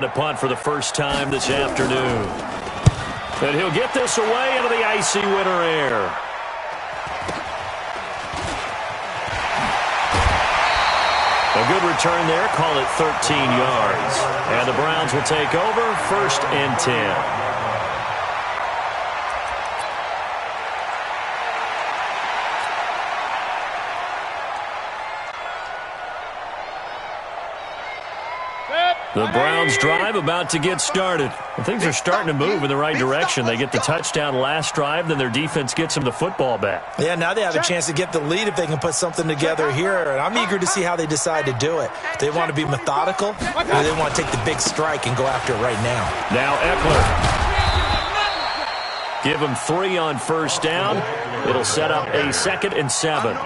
To punt for the first time this afternoon. And he'll get this away into the icy winter air. A good return there. Call it 13 yards. And the Browns will take over 1st and 10. The Browns drive about to get started. And things are starting to move in the right direction. They get the touchdown last drive, then their defense gets them the football back. Yeah, now they have a chance to get the lead if they can put something together here. And I'm eager to see how they decide to do it. They want to be methodical, or they want to take the big strike and go after it right now. Now Eckler. Give him 3 on 1st down. It'll set up a 2nd and 7.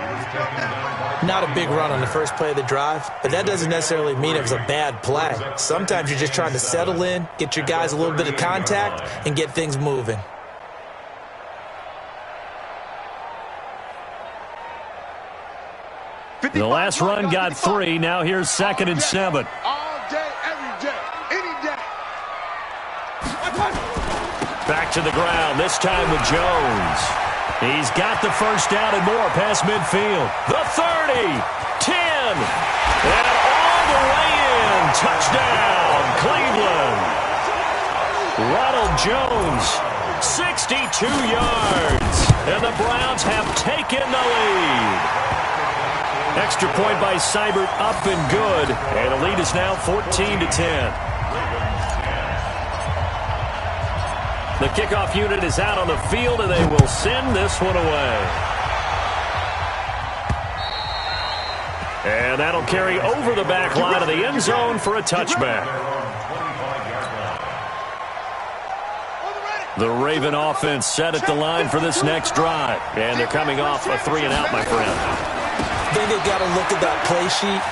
Not a big run on the first play of the drive, but that doesn't necessarily mean it was a bad play. Sometimes you're just trying to settle in, get your guys a little bit of contact, and get things moving. The last run got 3. Now here's 2nd and 7. All day, every day, any day. Back to the ground, this time with Jones. He's got the first down and more past midfield. The 30, 10, and all the way in. Touchdown, Cleveland. Ronald Jones, 62 yards, and the Browns have taken the lead. Extra point by Seibert, up and good, and the lead is now 14-10. The kickoff unit is out on the field, and they will send this one away. And that'll carry over the back line of the end zone for a touchback. The Raven offense set at the line for this next drive. And they're coming off a 3-and-out, my friend. I think they've got to look at that play sheet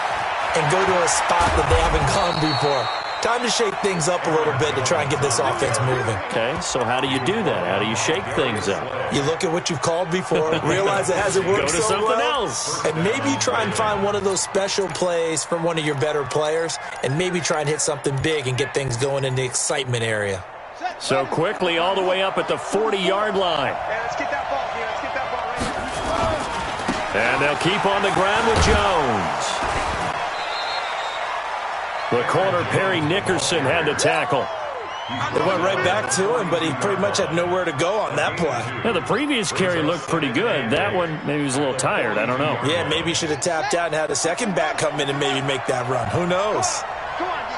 and go to a spot that they haven't gone before. Time to shake things up a little bit to try and get this offense moving. Okay, so how do you do that? How do you shake things up? You look at what you've called before, realize it hasn't worked so so something well, else. and maybe you try and find one of those special plays from one of your better players, and maybe try and hit something big and get things going in the excitement area. So quickly all the way up at the 40-yard line. Let's get that ball here. Let's get that ball right. And they'll keep on the ground with Jones. The corner, Perry Nickerson, had to tackle. They went right back to him, but he pretty much had nowhere to go on that play. Yeah, the previous carry looked pretty good. That one, maybe he was a little tired. I don't know. Yeah, maybe he should have tapped out and had a second back come in and maybe make that run. Who knows? Come on, D.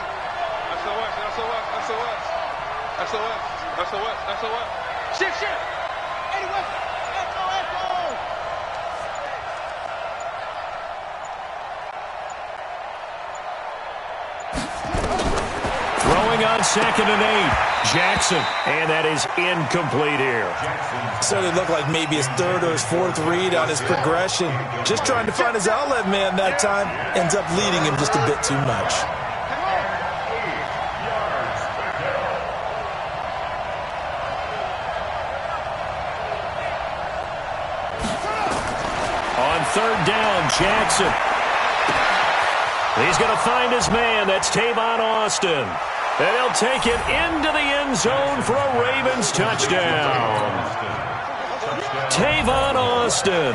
SOS. Shift. Eddie West. Echo. Throwing on 2nd and 8. Jackson. And that is incomplete here. So it looked like maybe his 3rd or his 4th read on his progression. Just trying to find his outlet man that time. Ends up leading him just a bit too much. On 3rd down, Jackson. He's going to find his man. That's Tavon Austin. And he'll take it into the end zone for a Ravens touchdown. Tavon Austin,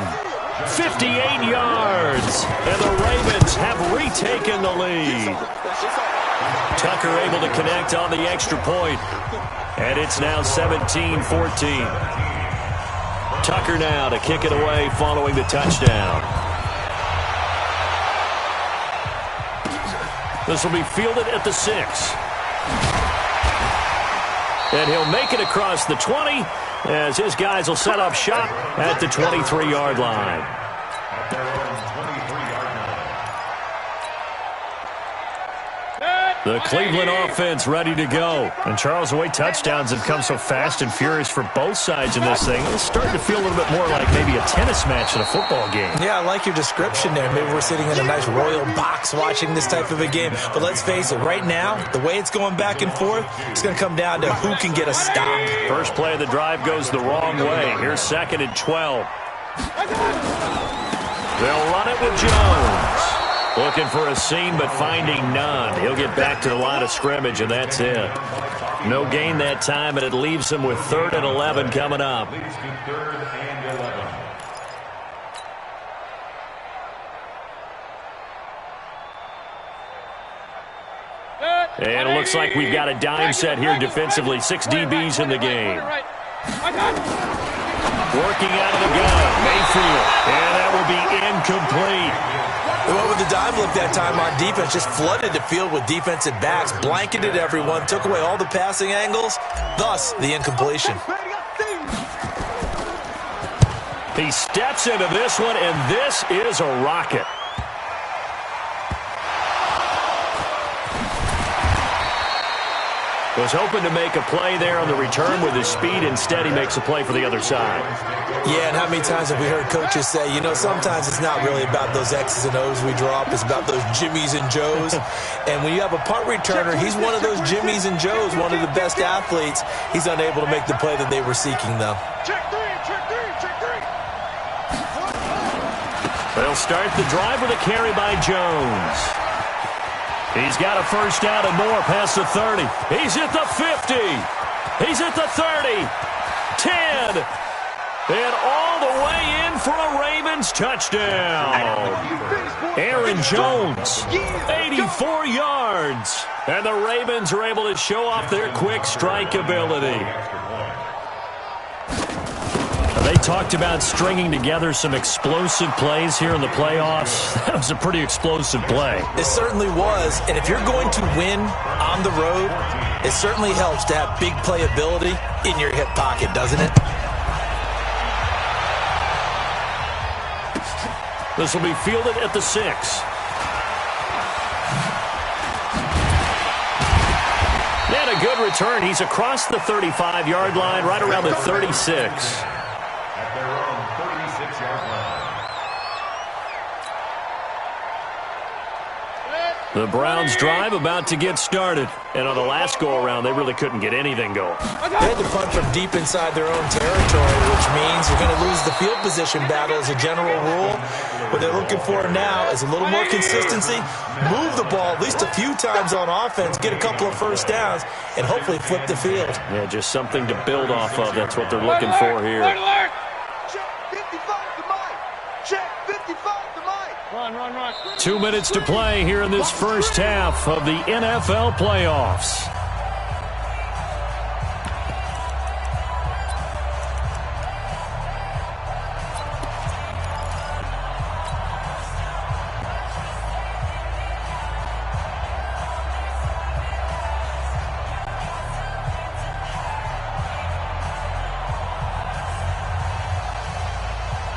58 yards. And the Ravens have retaken the lead. Tucker able to connect on the extra point. And it's now 17-14. Tucker now to kick it away following the touchdown. This will be fielded at the 6. And he'll make it across the 20 as his guys will set up shop at the 23-yard line. The Cleveland offense ready to go. And Charles, the way touchdowns have come so fast and furious for both sides in this thing, it's starting to feel a little bit more like maybe a tennis match in a football game. Yeah, I like your description there. Maybe we're sitting in a nice royal box watching this type of a game. But let's face it, right now, the way it's going back and forth, it's going to come down to who can get a stop. First play of the drive goes the wrong way. Here's 2nd and 12. They'll run it with Jones. Looking for a seam, but finding none. He'll get back to the line of scrimmage, and that's it. No gain that time, and it leaves him with 3rd and 11 coming up. And it looks like we've got a dime set here defensively. 6 DBs in the game. Working out of the gun, Mayfield. And that will be incomplete. They went with the dime look that time on defense. Just flooded the field with defensive backs. Blanketed everyone. Took away all the passing angles. Thus, the incompletion. He steps into this one, and this is a rocket. Was hoping to make a play there on the return with his speed. Instead, he makes a play for the other side. Yeah, and how many times have we heard coaches say, you know, sometimes it's not really about those X's and O's we drop. It's about those Jimmies and Joes. And when you have a punt returner, he's one of those Jimmies and Joes, one of the best athletes. He's unable to make the play that they were seeking, though. Check three, check three, check three. They'll start the drive with a carry by Jones. He's got a first down and more past the 30. He's at the 50. He's at the 30. 10. And all the way in for a Ravens touchdown. Aaron Jones, 84 yards. And the Ravens are able to show off their quick strike ability. They talked about stringing together some explosive plays here in the playoffs. That was a pretty explosive play. It certainly was, and if you're going to win on the road, it certainly helps to have big playability in your hip pocket, doesn't it? This will be fielded at the 6. And a good return. He's across the 35-yard line, right around the 36. The Browns drive about to get started. And on the last go-around, they really couldn't get anything going. They had to punt from deep inside their own territory, which means you're going to lose the field position battle as a general rule. What they're looking for now is a little more consistency, move the ball at least a few times on offense, get a couple of first downs, and hopefully flip the field. Yeah, just something to build off of. That's what they're looking for here. Check 55 to Mike. Check 55 to Mike. Run. 2 minutes to play here in this first half of the NFL playoffs.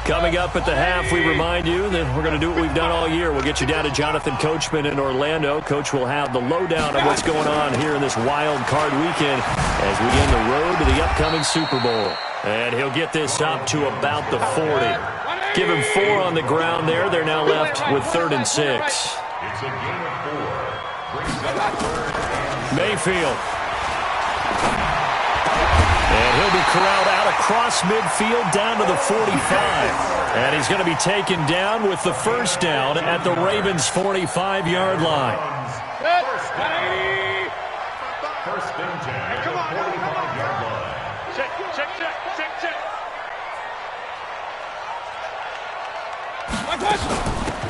Coming up at the half, we remind you that we're going to do what we've done all year. We'll get you down to Jonathan Coachman in Orlando. Coach will have the lowdown of what's going on here in this wild card weekend as we begin the road to the upcoming Super Bowl. And he'll get this up to about the 40. Give him 4 on the ground there. They're now left with 3rd and 6. It's a game of 4. Mayfield. And he'll be corralled out across midfield down to the 45. And he's going to be taken down with the first down at the Ravens' 45-yard line. First and 10 at the 45-yard line. Check.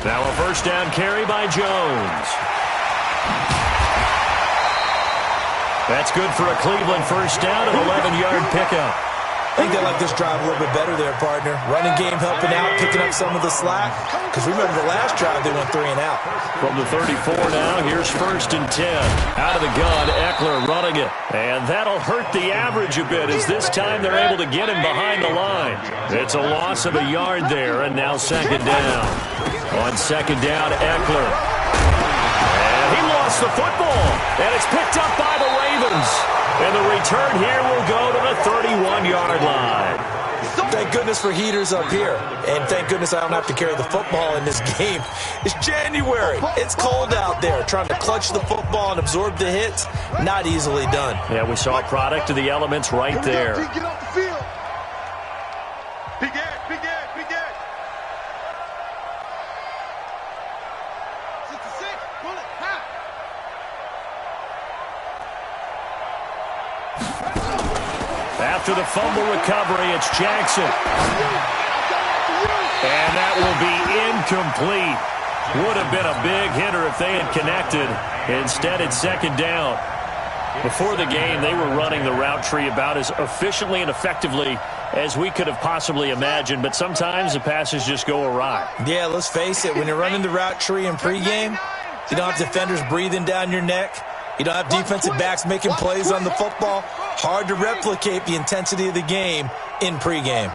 Now a first down carry by Jones. That's good for a Cleveland first down, an 11-yard pickup. I think they like this drive a little bit better there, partner. Running game helping out, picking up some of the slack. Because remember the last drive, they went 3 and out. From the 34 now, here's 1st and 10. Out of the gun, Eckler running it. And that'll hurt the average a bit as this time they're able to get him behind the line. It's a loss of a yard there, and now 2nd down. On 2nd down, Eckler. And he lost the football. And it's picked up by the Ravens. And the return here will go to the 31-yard line. Thank goodness for heaters up here. And thank goodness I don't have to carry the football in this game. It's January. It's cold out there. Trying to clutch the football and absorb the hits, not easily done. Yeah, we saw a product of the elements right there. Get off the field. Big Ed. After the fumble recovery, it's Jackson. And that will be incomplete. Would have been a big hitter if they had connected. Instead, it's second down. Before the game, they were running the route tree about as efficiently and effectively as we could have possibly imagined, but sometimes the passes just go awry. Yeah, let's face it, when you're running the route tree in pregame, you don't have defenders breathing down your neck. You don't have defensive backs making plays on the football. Hard to replicate the intensity of the game in pregame.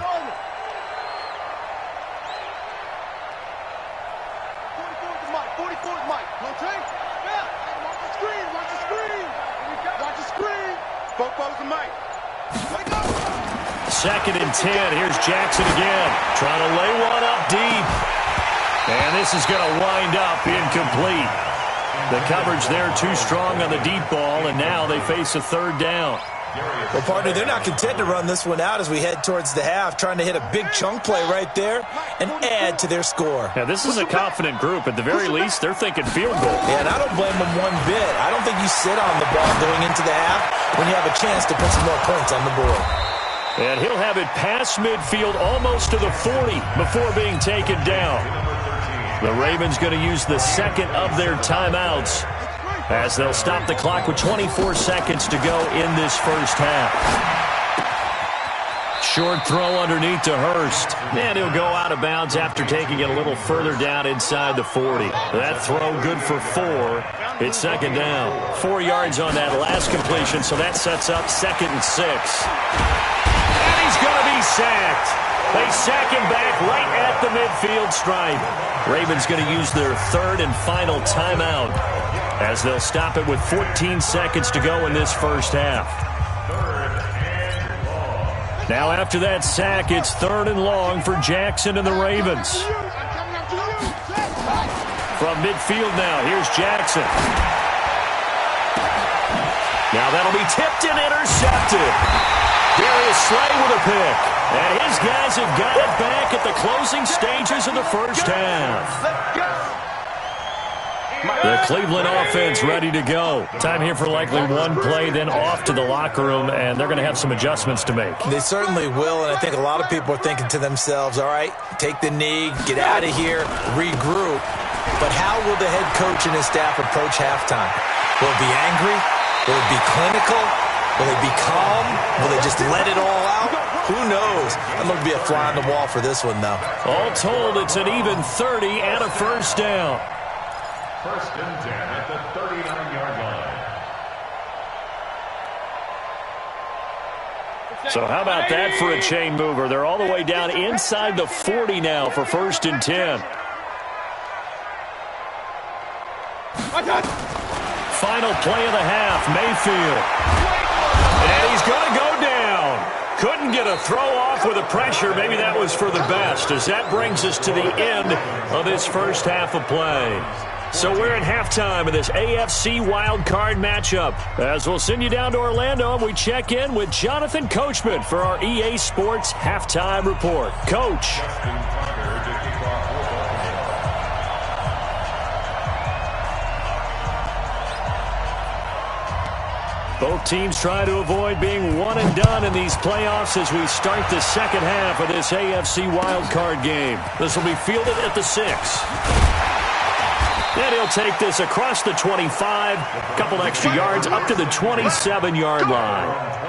Second and 10. Here's Jackson again. Trying to lay one up deep. And this is going to wind up incomplete. The coverage there too strong on the deep ball, and now they face a third down. Well, partner, they're not content to run this one out as we head towards the half, trying to hit a big chunk play right there and add to their score. Now, this is a confident group. At the very least, they're thinking field goal. Yeah, and I don't blame them one bit. I don't think you sit on the ball going into the half when you have a chance to put some more points on the board. And he'll have it past midfield almost to the 40 before being taken down. The Ravens going to use the second of their timeouts as they'll stop the clock with 24 seconds to go in this first half. Short throw underneath to Hurst. And he'll go out of bounds after taking it a little further down inside the 40. That throw good for 4. It's second down. 4 yards on that last completion, so that sets up 2nd and 6. And he's going to be sacked. They sack him back right at the midfield stripe. Ravens going to use their third and final timeout as they'll stop it with 14 seconds to go in this first half. Now after that sack, it's 3rd and long for Jackson and the Ravens. From midfield now, here's Jackson. Now that'll be tipped and intercepted. Darius Slay with a pick. And his guys have got it back at the closing stages of the first half. The Cleveland offense ready to go. Time here for likely one play, then off to the locker room, and they're going to have some adjustments to make. They certainly will, and I think a lot of people are thinking to themselves, all right, take the knee, get out of here, regroup. But how will the head coach and his staff approach halftime? Will it be angry? Will it be clinical? Will they be calm? Will they just let it all out? Who knows? I'd love to be a fly on the wall for this one, though. All told, it's an even 30 and a first down. 1st and 10 at the 39-yard line. So how about that for a chain mover? They're all the way down inside the 40 now for 1st and 10. Final play of the half, Mayfield. And he's going to go down. Couldn't get a throw off with the pressure. Maybe that was for the best, as that brings us to the end of this first half of play. So we're at halftime of this AFC wildcard matchup. As we'll send you down to Orlando, and we check in with Jonathan Coachman for our EA Sports Halftime Report. Coach. Both teams try to avoid being one and done in these playoffs as we start the second half of this AFC wildcard game. This will be fielded at the 6. And he'll take this across the 25, a couple extra yards up to the 27-yard line.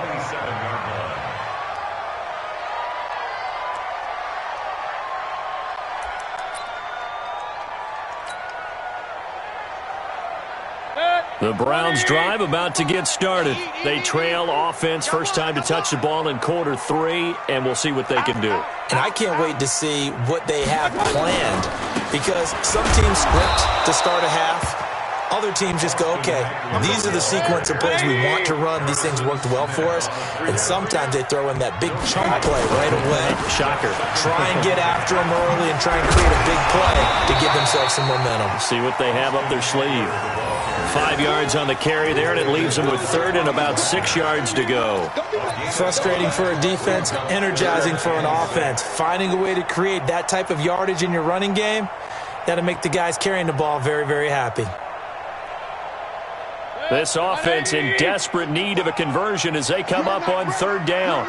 The Browns drive about to get started. They trail offense first time to touch the ball in quarter 3, and we'll see what they can do. And I can't wait to see what they have planned, because some teams script to start a half. Other teams just go, okay, these are the sequence of plays we want to run. These things worked well for us. And sometimes they throw in that big chunk play right away. Shocker. Try and get after them early and try and create a big play to give themselves some momentum. See what they have up their sleeve. 5 yards on the carry there, and it leaves them with 3rd and about 6 yards to go. Frustrating for a defense, energizing for an offense. Finding a way to create that type of yardage in your running game, that'll make the guys carrying the ball very, very happy. This offense in desperate need of a conversion as they come up on third down.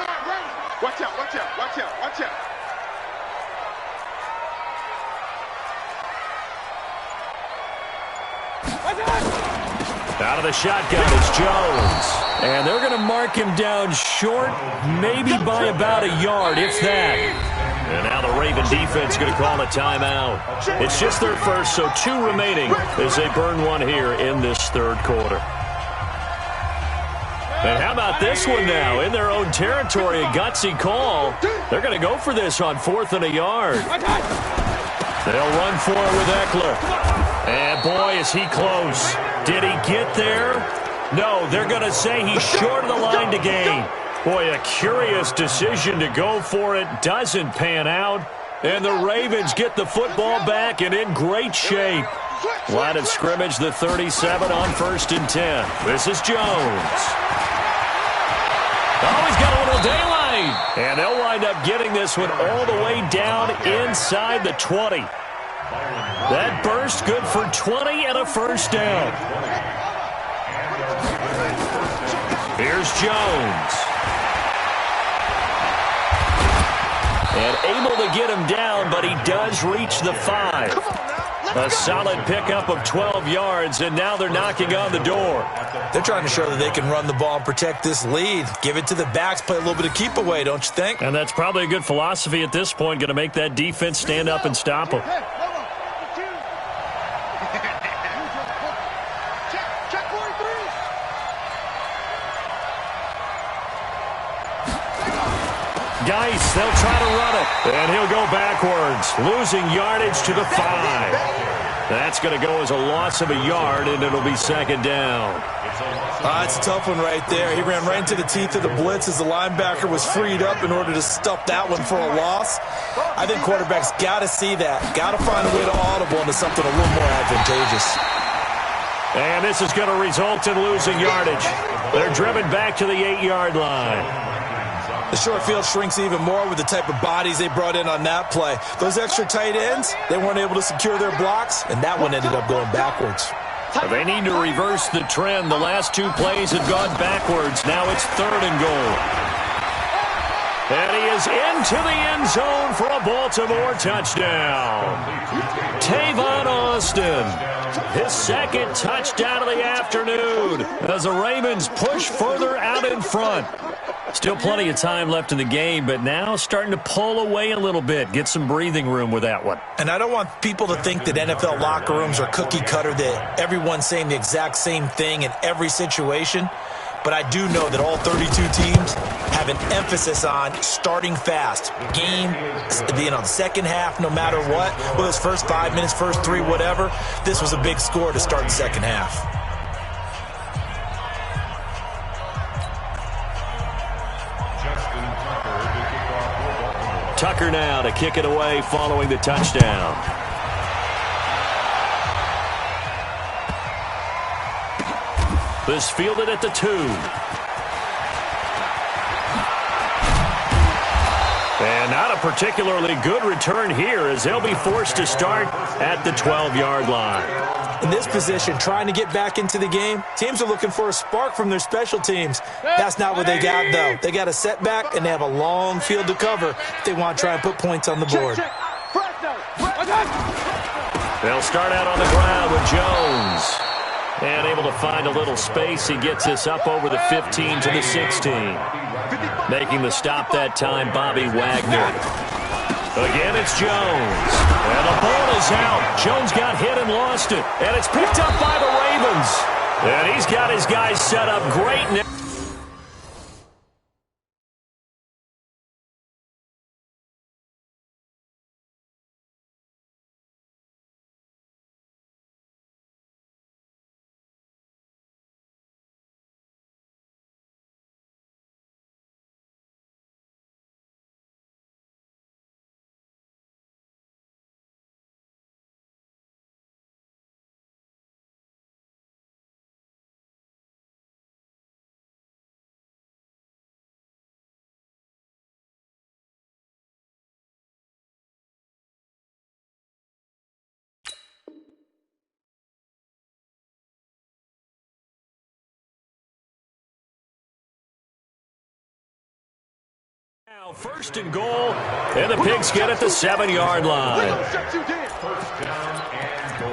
Watch out, watch out, watch out, watch out. Out of the shotgun, it's Jones. And they're going to mark him down short, maybe by about a yard, if that. And now the Raven defense going to call a timeout. It's just their first, so 2 remaining as they burn one here in this third quarter. And how about this one now? In their own territory, a gutsy call. They're going to go for this on 4th and a yard. They'll run for it with Eckler. And boy, is he close. Did he get there? No, they're going to say he's short of the line to gain. Boy, a curious decision to go for it. Doesn't pan out. And the Ravens get the football back and in great shape. Line of scrimmage, the 37 on 1st and 10. This is Jones. Oh, he's got a little daylight. And they'll wind up getting this one all the way down inside the 20. That burst good for 20 and a first down. Here's Jones. And able to get him down, but he does reach the 5. A solid pickup of 12 yards, and now they're knocking on the door. They're trying to show that they can run the ball and protect this lead. Give it to the backs, play a little bit of keep away, don't you think? And that's probably a good philosophy at this point, going to make that defense stand up and stop them. Geis, they'll try to run it, and he'll go backwards, losing yardage to the 5. That's going to go as a loss of a yard, and it'll be 2nd down. It's a tough one right there. He ran right into the teeth of the blitz as the linebacker was freed up in order to stuff that one for a loss. I think quarterbacks got to see that, got to find a way to audible into something a little more advantageous. And this is going to result in losing yardage. They're driven back to the 8-yard line. The short field shrinks even more with the type of bodies they brought in on that play. Those extra tight ends, they weren't able to secure their blocks, and that one ended up going backwards. They need to reverse the trend. The last 2 plays have gone backwards. Now it's 3rd and goal. And he is into the end zone for a Baltimore touchdown. Tavon Austin, his 2nd touchdown of the afternoon as the Ravens push further out in front. Still plenty of time left in the game, but now starting to pull away a little bit. Get some breathing room with that one. And I don't want people to think that NFL locker rooms are cookie cutter, that everyone's saying the exact same thing in every situation. But I do know that all 32 teams have an emphasis on starting fast. Game, the second half, no matter what. Whether it's first 5 minutes, first 3, whatever. This was a big score to start the second half. Tucker now to kick it away following the touchdown. This fielded at the 2. And not a particularly good return here as they'll be forced to start at the 12-yard line. In this position, trying to get back into the game, teams are looking for a spark from their special teams. That's not what they got, though. They got a setback, and they have a long field to cover if they want to try and put points on the board. They'll start out on the ground with Jones. And able to find a little space. He gets this up over the 15 to the 16. Making the stop that time, Bobby Wagner. Again, it's Jones. And the ball is out. Jones got hit and lost it. And it's picked up by the Ravens. And he's got his guys set up great now. First and goal, and the Pigs get at the 7-yard line. First down and goal.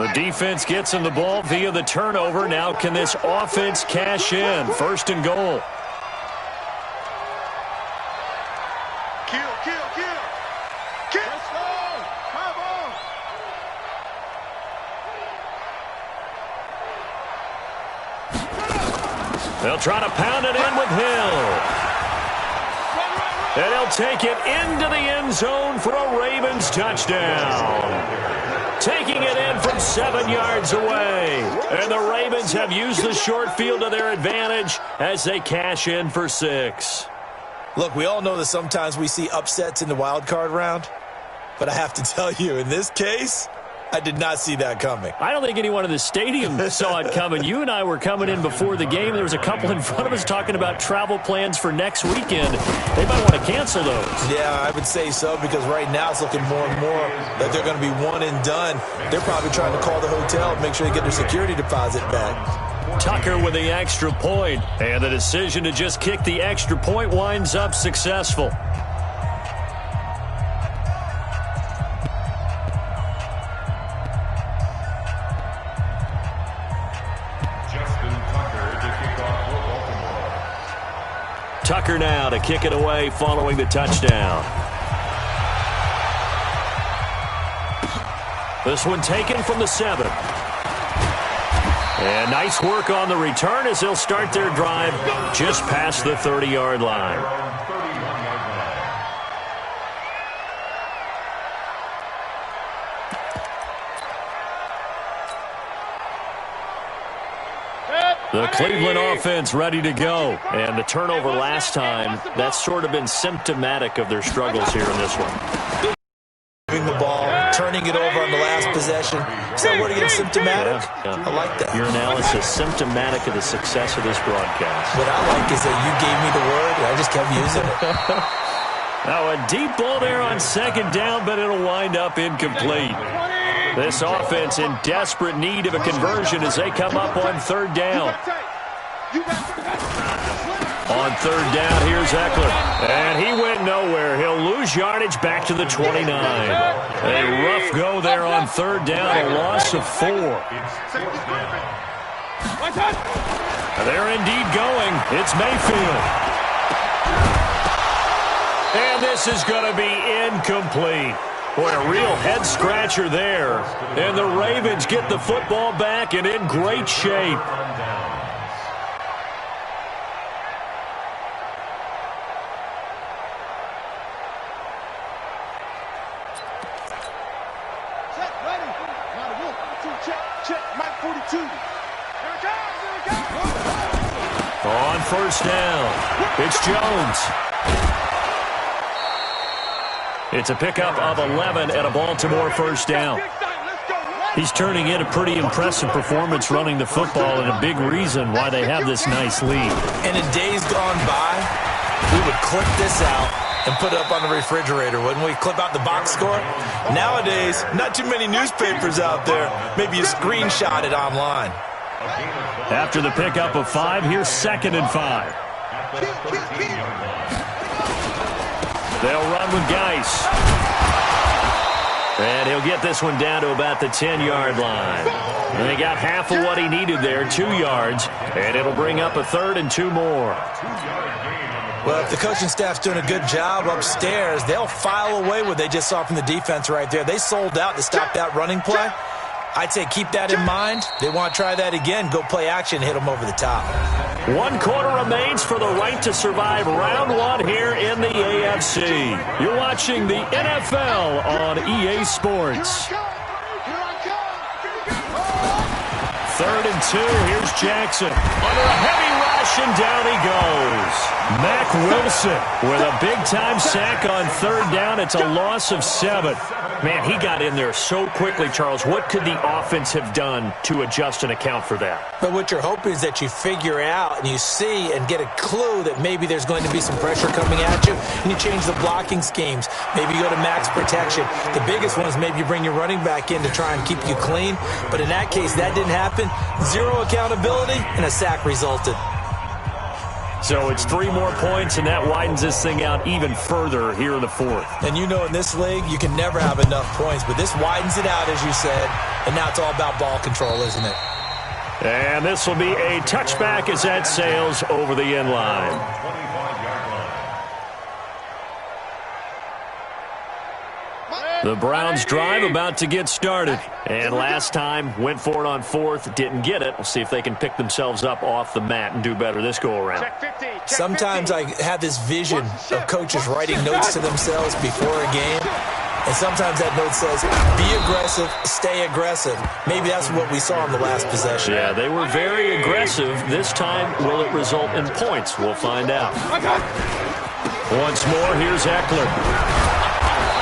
The defense gets him the ball via the turnover. Now can this offense cash in? First and goal. Kill. Let's go. High ball. They'll try to pound it in with Hill. And he'll take it into the end zone for a Ravens touchdown. Taking it in from 7 yards away. And the Ravens have used the short field to their advantage as they cash in for 6. Look, we all know that sometimes we see upsets in the wild card round. But I have to tell you, in this case, I did not see that coming. I don't think anyone in the stadium saw it coming. You and I were coming in before the game. There was a couple in front of us talking about travel plans for next weekend. They might want to cancel those. Yeah, I would say so, because right now it's looking more and more that they're going to be one and done. They're probably trying to call the hotel and make sure they get their security deposit back. Tucker with the extra point, and the decision to just kick the extra point winds up successful. Tucker now to kick it away following the touchdown. This one taken from the 7. And nice work on the return as they'll start their drive just past the 30-yard line. The Cleveland offense ready to go. And the turnover last time, that's sort of been symptomatic of their struggles here in this one. Moving the ball, turning it over on the last possession. Is that word again, symptomatic? Yeah. I like that. Your analysis, symptomatic of the success of this broadcast. What I like is that you gave me the word, and I just kept using it. Now a deep ball there on second down, but it'll wind up incomplete. This offense in desperate need of a conversion as they come up on third down. On third down, here's Eckler. And he went nowhere. He'll lose yardage back to the 29. A rough go there on third down, a loss of 4. They're indeed going. It's Mayfield. And this is going to be incomplete. What a real head-scratcher there. And the Ravens get the football back and in great shape. On first down, it's Jones. It's a pickup of 11 at a Baltimore first down. He's turning in a pretty impressive performance running the football, and a big reason why they have this nice lead. And in days gone by, we would clip this out and put it up on the refrigerator, wouldn't we? Clip out the box score. Nowadays, not too many newspapers out there. Maybe you screenshot it online. After the pickup of 5, here's 2nd and 5. They'll run with Geis. And he'll get this one down to about the 10-yard line. And they got half of what he needed there, 2 yards. And it'll bring up a 3rd and 2 more. Well, if the coaching staff's doing a good job upstairs, they'll file away what they just saw from the defense right there. They sold out to stop that running play. I'd say keep that in mind. They want to try that again. Go play action, hit them over the top. 1 quarter remains for the right to survive round 1 here in the AFC. You're watching the NFL on EA Sports. 3rd and 2. Here's Jackson. Under a heavy rush, and down he goes. Mack Wilson with a big-time sack on 3rd down. It's a loss of 7. Man, he got in there so quickly, Charles. What could the offense have done to adjust and account for that? But what you're hoping is that you figure out and you see and get a clue that maybe there's going to be some pressure coming at you, and you change the blocking schemes. Maybe you go to max protection. The biggest one is maybe you bring your running back in to try and keep you clean. But in that case, that didn't happen. Zero accountability, and a sack resulted. So it's 3 more points, and that widens this thing out even further here in the fourth. And you know in this league, you can never have enough points, but this widens it out, as you said, and now it's all about ball control, isn't it? And this will be a touchback as that sails over the end line. The Browns drive about to get started. And last time, went for it on 4th, didn't get it. We'll see if they can pick themselves up off the mat and do better this go-around. Sometimes I have this vision of coaches writing notes to themselves before a game. And sometimes that note says, be aggressive, stay aggressive. Maybe that's what we saw in the last possession. Yeah, they were very aggressive. This time, will it result in points? We'll find out. Once more, here's Eckler.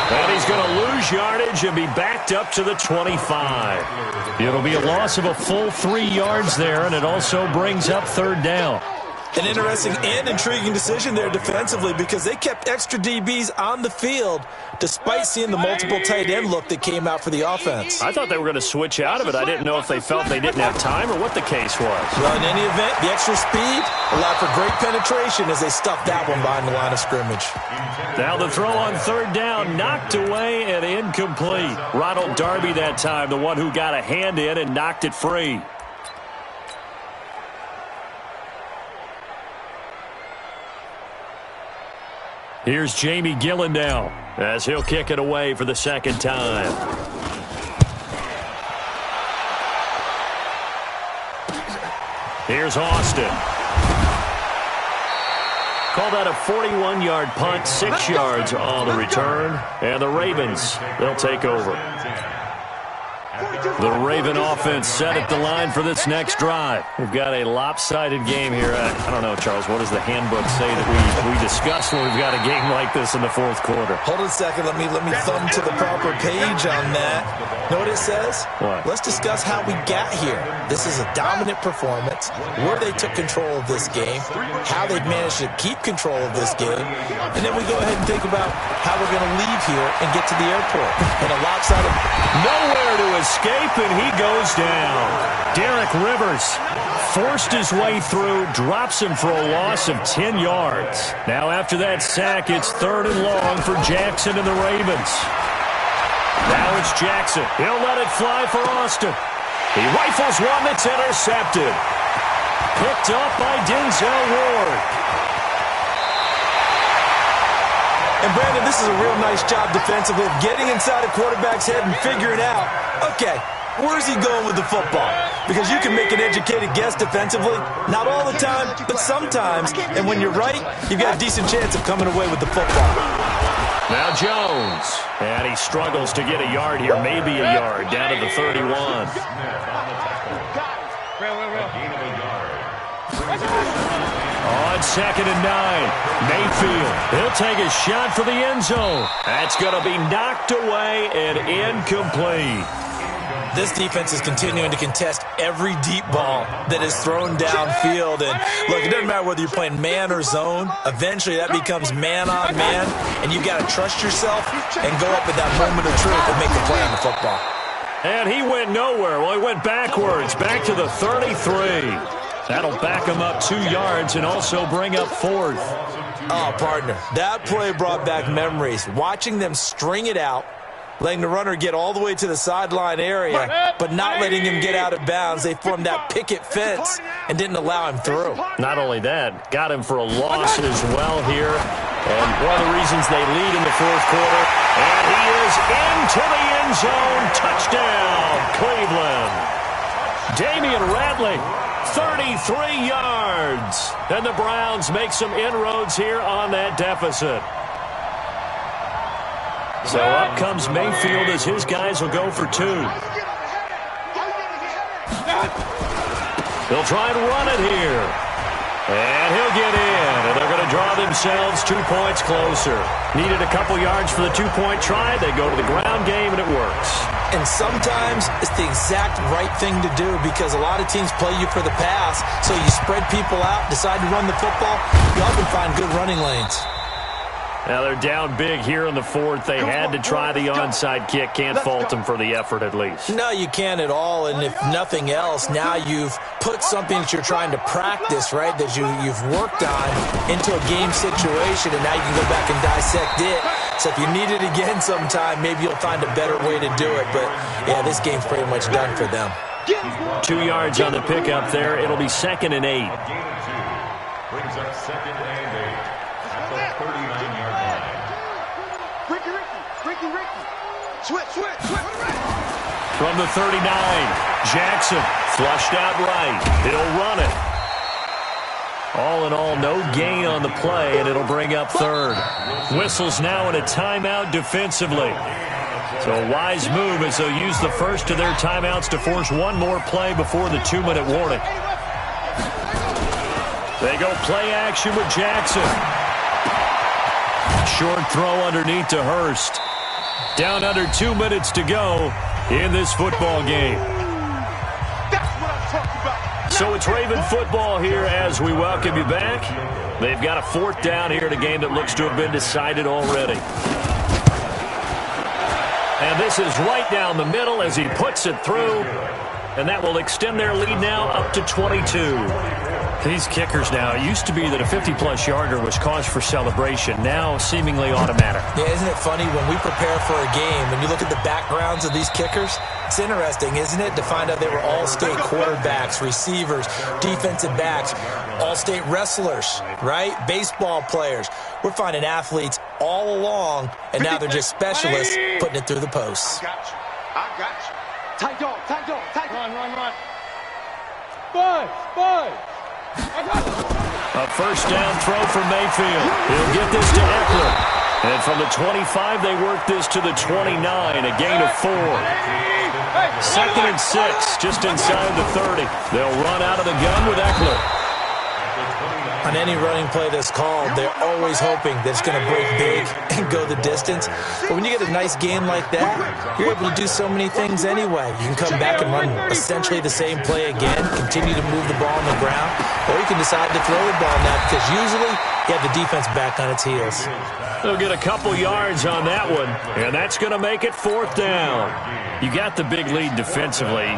And he's going to lose yardage and be backed up to the 25. It'll be a loss of a full 3 yards there, and it also brings up 3rd down. An interesting and intriguing decision there defensively because they kept extra DBs on the field despite seeing the multiple tight end look that came out for the offense. I thought they were going to switch out of it. I didn't know if they felt they didn't have time or what the case was. Well, in any event, the extra speed allowed for great penetration as they stuffed that one behind the line of scrimmage. Now the throw on 3rd down, knocked away and incomplete. Ronald Darby that time, the one who got a hand in and knocked it free. Here's Jamie Gillen now as he'll kick it away for the 2nd time. Here's Austin. Call that a 41-yard punt, 6 yards on the return. And the Ravens, they'll take over. The Raven offense set at the line for this next drive. We've got a lopsided game here. I don't know, Charles, what does the handbook say that we discuss when we've got a game like this in the 4th quarter? Hold it a second. Let me thumb to the proper page on that. Know what it says? What? Let's discuss how we got here. This is a dominant performance, where they took control of this game, how they've managed to keep control of this game, and then we go ahead and think about how we're going to leave here and get to the airport. And a lopsided... Nowhere to escape, and he goes down. Derek Rivers forced his way through, drops him for a loss of 10 yards. Now after that sack, it's 3rd and long for Jackson and the Ravens. Now it's Jackson. He'll let it fly for Austin. He rifles one that's intercepted. Picked up by Denzel Ward. And, Brandon, this is a real nice job defensively of getting inside a quarterback's head and figuring out, okay, where's he going with the football? Because you can make an educated guess defensively. Not all the time, but sometimes. And when you're right, you've got a decent chance of coming away with the football. Now Jones. And he struggles to get a yard here, maybe a yard, down to the 31. On 2nd and 9, Mayfield. He'll take a shot for the end zone. That's going to be knocked away and incomplete. This defense is continuing to contest every deep ball that is thrown downfield. And, look, it doesn't matter whether you're playing man or zone. Eventually, that becomes man on man, and you've got to trust yourself and go up at that moment of truth and make the play on the football. And he went nowhere. Well, he went backwards, back to the 33. That'll back him up 2 yards and also bring up 4th. Oh, partner, that play brought back memories. Watching them string it out, letting the runner get all the way to the sideline area, but not letting him get out of bounds. They formed that picket fence and didn't allow him through. Not only that, got him for a loss as well here. And one of the reasons they lead in the 4th quarter. And he is into the end zone. Touchdown, Cleveland. Damian Radley, 33 yards. And the Browns make some inroads here on that deficit. So up comes Mayfield as his guys will go for 2. They'll try and run it here. And he'll get in, and they're going to draw themselves 2 points closer. Needed a couple yards for the two-point try. They go to the ground game, and it works. And sometimes it's the exact right thing to do because a lot of teams play you for the pass, so you spread people out, decide to run the football. You often find good running lanes. Now they're down big here in the fourth. They had to try the onside kick. Can't fault them for the effort at least. No, you can't at all. And if nothing else, now you've put something that you're trying to practice, right, that you've worked on into a game situation, and now you can go back and dissect it. So if you need it again sometime, maybe you'll find a better way to do it. But, yeah, this game's pretty much done for them. 2 yards on the pickup there. It'll be 2nd and 8. Brings up 2nd and 8 at the 39-yard line. Ricky. Switch. From the 39, Jackson flushed out right. He'll run it. All in all, no gain on the play, and it'll bring up 3rd. Whistles now in a timeout defensively. So a wise move as they'll use the first of their timeouts to force one more play before the 2-minute warning. They go play action with Jackson. Short throw underneath to Hurst. Down under 2 minutes to go in this football game. That's what I'm talking about. So it's Raven football here as we welcome you back. They've got a 4th down here in a game that looks to have been decided already. And this is right down the middle as he puts it through. And that will extend their lead now up to 22. These kickers now, it used to be that a 50-plus yarder was cause for celebration. Now seemingly automatic. Yeah, isn't it funny when we prepare for a game, when you look at the backgrounds of these kickers, it's interesting, isn't it, to find out they were all-state quarterbacks, receivers, defensive backs, all-state wrestlers, right? Baseball players. We're finding athletes all along, and now they're just specialists putting it through the posts. I got you. Tight dog. Run. Boys. A first down throw from Mayfield. He'll get this to Eckler. And from the 25, they work this to the 29, a gain of 4. 2nd and 6, just inside the 30. They'll run out of the gun with Eckler. On any running play that's called, they're always hoping that it's going to break big and go the distance. But when you get a nice game like that, you're able to do so many things anyway. You can come back and run essentially the same play again, continue to move the ball on the ground, or you can decide to throw the ball now because usually you have the defense back on its heels. They'll get a couple yards on that one, and that's going to make it 4th down. You got the big lead defensively,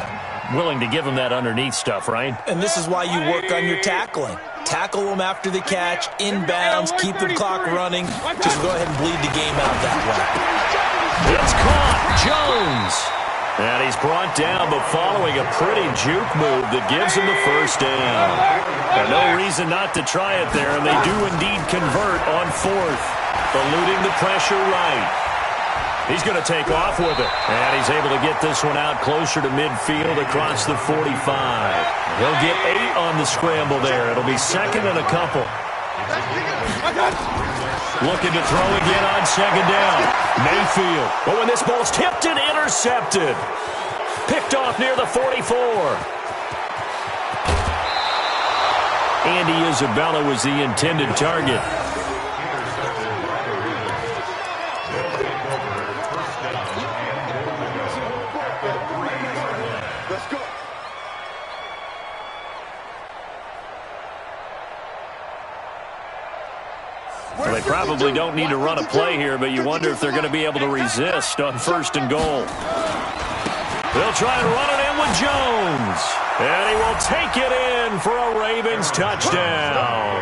willing to give them that underneath stuff, right? And this is why you work on your tackling. Tackle them after the catch, inbounds, keep the clock running. Just go ahead and bleed the game out that way. It's caught. Jones. And he's brought down, but following a pretty juke move that gives him the first down. And no reason not to try it there, and they do indeed convert on 4th. Eluding the pressure right. He's going to take off with it. And he's able to get this one out closer to midfield across the 45. He'll get 8 on the scramble there. It'll be 2nd and a couple. Looking to throw again on 2nd down. Mayfield. But when this ball's tipped and intercepted. Picked off near the 44. Andy Isabella was the intended target. Well, they probably don't need to run a play here, but you wonder if they're going to be able to resist on 1st and goal. They'll try and run it in with Jones. And he will take it in for a Ravens touchdown.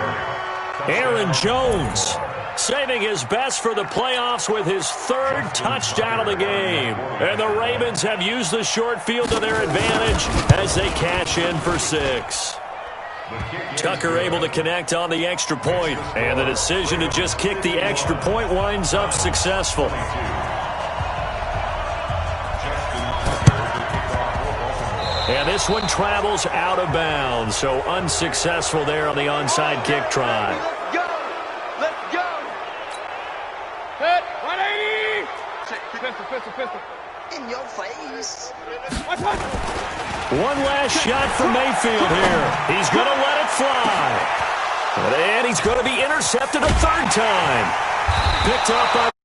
Aaron Jones saving his best for the playoffs with his 3rd touchdown of the game. And the Ravens have used the short field to their advantage as they cash in for 6. Tucker able to connect on the extra point, and the decision to just kick the extra point winds up successful. And this one travels out of bounds, so unsuccessful there on the onside kick try. Let's go. Hit, 180. Pistol. In your face. One last shot for Mayfield here. He's going to let it fly. And he's going to be intercepted a third time. Picked up by